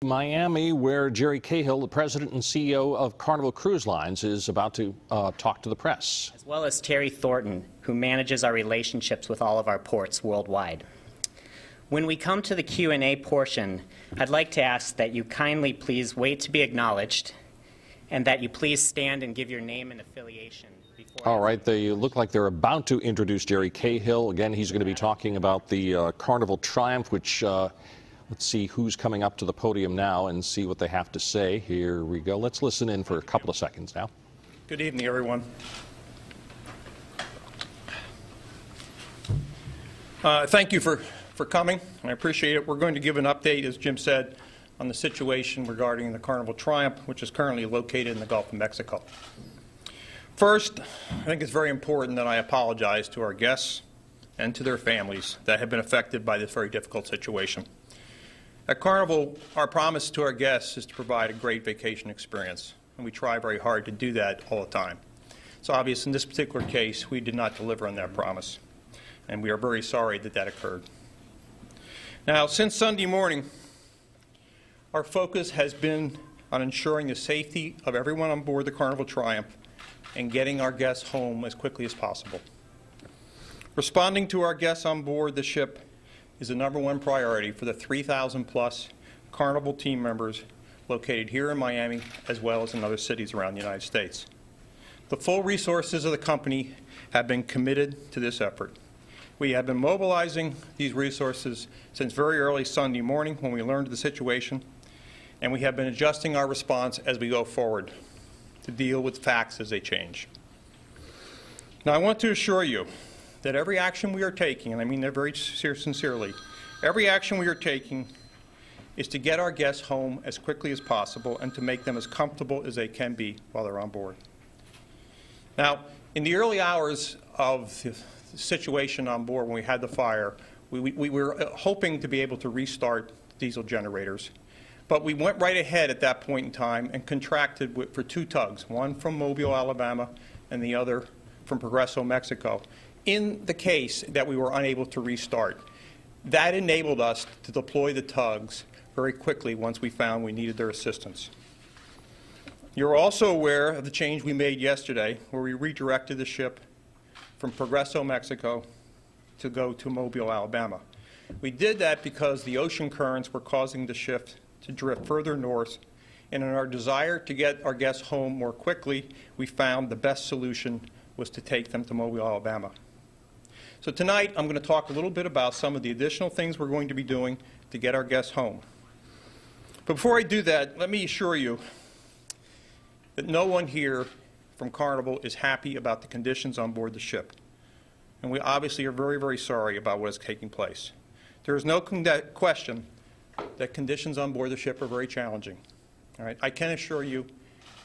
Miami, where Jerry Cahill, the president and CEO of Carnival Cruise Lines, is about to talk to the press. As well as Terry Thornton, who manages our relationships with all of our ports worldwide. When we come to the Q&A portion, I'd like to ask that you kindly please wait to be acknowledged and that you please stand and give your name and affiliation. All right, they look like they're about to introduce Jerry Cahill. Again, he's going to be talking about the Carnival Triumph, which let's see who's coming up to the podium now and see what they have to say. Here we go. Let's listen in for a couple of seconds now. Good evening, everyone. Thank you for coming. I appreciate it. We're going to give an update, as Jim said, on the situation regarding the Carnival Triumph, which is currently located in the Gulf of Mexico. First, I think it's very important that I apologize to our guests and to their families that have been affected by this very difficult situation. At Carnival, our promise to our guests is to provide a great vacation experience, and we try very hard to do that all the time. It's obvious in this particular case we did not deliver on that promise, and we are very sorry that that occurred. Now, since Sunday morning, our focus has been on ensuring the safety of everyone on board the Carnival Triumph and getting our guests home as quickly as possible. Responding to our guests on board the ship is the #1 priority for the 3,000+ Carnival team members located here in Miami as well as in other cities around the United States. The full resources of the company have been committed to this effort. We have been mobilizing these resources since very early Sunday morning when we learned of the situation, and we have been adjusting our response as we go forward to deal with facts as they change. Now, I want to assure you that every action we are taking, and I mean that very sincerely, every action we are taking is to get our guests home as quickly as possible and to make them as comfortable as they can be while they're on board. Now, in the early hours of the situation on board when we had the fire, we were hoping to be able to restart diesel generators. But we went right ahead at that point in time and contracted for 2 tugs, one from Mobile, Alabama, and the other from Progreso, Mexico, in the case that we were unable to restart. That enabled us to deploy the tugs very quickly once we found we needed their assistance. You're also aware of the change we made yesterday where we redirected the ship from Progreso, Mexico to go to Mobile, Alabama. We did that because the ocean currents were causing the ship to drift further north, and in our desire to get our guests home more quickly, we found the best solution was to take them to Mobile, Alabama. So tonight, I'm going to talk a little bit about some of the additional things we're going to be doing to get our guests home. But before I do that, let me assure you that no one here from Carnival is happy about the conditions on board the ship. And we obviously are very, very sorry about what is taking place. There is no question that conditions on board the ship are very challenging. All right? I can assure you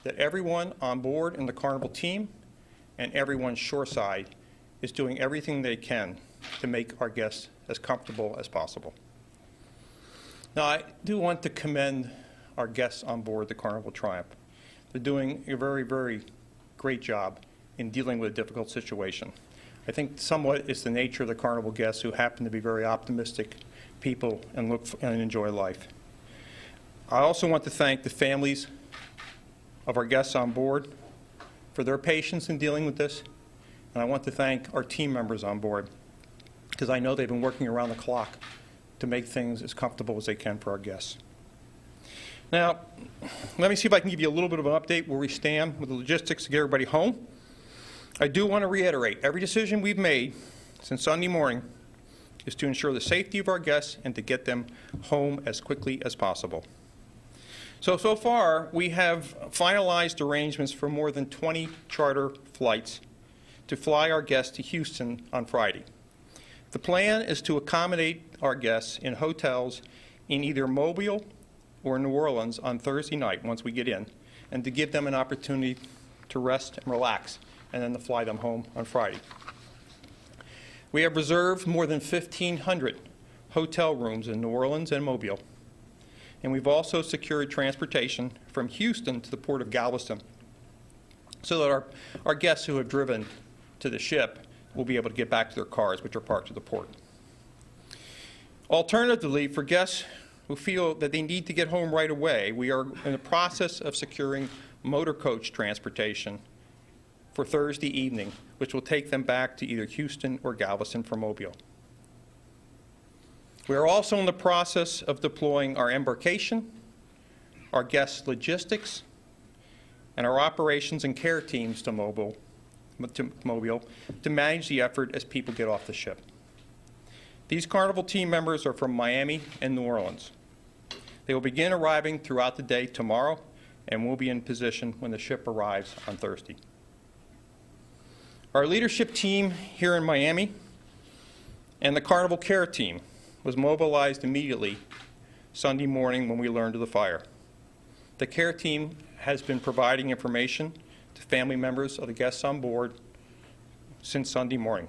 that everyone on board in the Carnival team and everyone shoreside is doing everything they can to make our guests as comfortable as possible. Now, I do want to commend our guests on board the Carnival Triumph. They're doing a very, very great job in dealing with a difficult situation. I think somewhat it's the nature of the Carnival guests who happen to be very optimistic people and enjoy life. I also want to thank the families of our guests on board for their patience in dealing with this. And I want to thank our team members on board because I know they've been working around the clock to make things as comfortable as they can for our guests. Now, let me see if I can give you a little bit of an update where we stand with the logistics to get everybody home. I do want to reiterate, every decision we've made since Sunday morning is to ensure the safety of our guests and to get them home as quickly as possible. So far, we have finalized arrangements for more than 20 charter flights to fly our guests to Houston on Friday. The plan is to accommodate our guests in hotels in either Mobile or New Orleans on Thursday night once we get in, and to give them an opportunity to rest and relax, and then to fly them home on Friday. We have reserved more than 1,500 hotel rooms in New Orleans and Mobile, and we've also secured transportation from Houston to the port of Galveston so that our guests who have driven to the ship will be able to get back to their cars, which are parked at the port. Alternatively, for guests who feel that they need to get home right away, we are in the process of securing motor coach transportation for Thursday evening, which will take them back to either Houston or Galveston from Mobile. We are also in the process of deploying our embarkation, our guest logistics, and our operations and care teams to Mobile to manage the effort as people get off the ship. These Carnival team members are from Miami and New Orleans. They will begin arriving throughout the day tomorrow and will be in position when the ship arrives on Thursday. Our leadership team here in Miami and the Carnival care team was mobilized immediately Sunday morning when we learned of the fire. The care team has been providing information to family members of the guests on board since Sunday morning.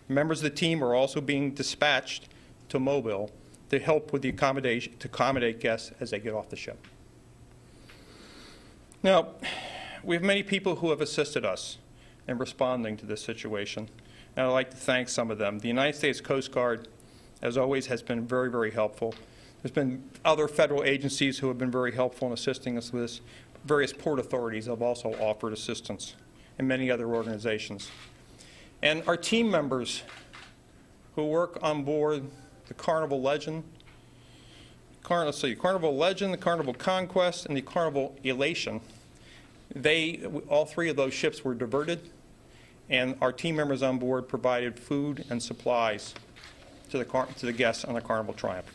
Members of the team are also being dispatched to Mobile to help with the accommodation, to accommodate guests as they get off the ship. Now, we have many people who have assisted us in responding to this situation, and I'd like to thank some of them. The United States Coast Guard, as always, has been very, very helpful. There's been other federal agencies who have been very helpful in assisting us with this. Various port authorities have also offered assistance, and many other organizations. And our team members who work on board the Carnival Legend, Carnival Legend, the Carnival Conquest, and the Carnival Elation, all three of those ships were diverted, and our team members on board provided food and supplies to the guests on the Carnival Triumph.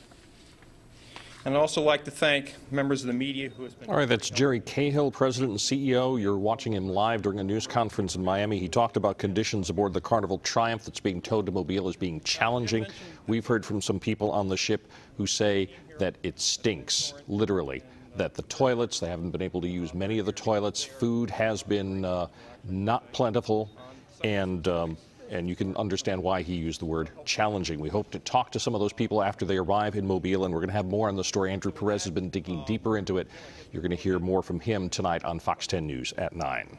And I'd also like to thank members of the media who has been... All right, that's Jerry Cahill, President and CEO. You're watching him live during a news conference in Miami. He talked about conditions aboard the Carnival Triumph that's being towed to Mobile as being challenging. We've heard from some people on the ship who say that it stinks, literally, that the toilets, they haven't been able to use many of the toilets. Food has been not plentiful, and you can understand why he used the word challenging. We hope to talk to some of those people after they arrive in Mobile, and we're going to have more on the story. Andrew Perez has been digging deeper into it. You're going to hear more from him tonight on Fox 10 News at 9.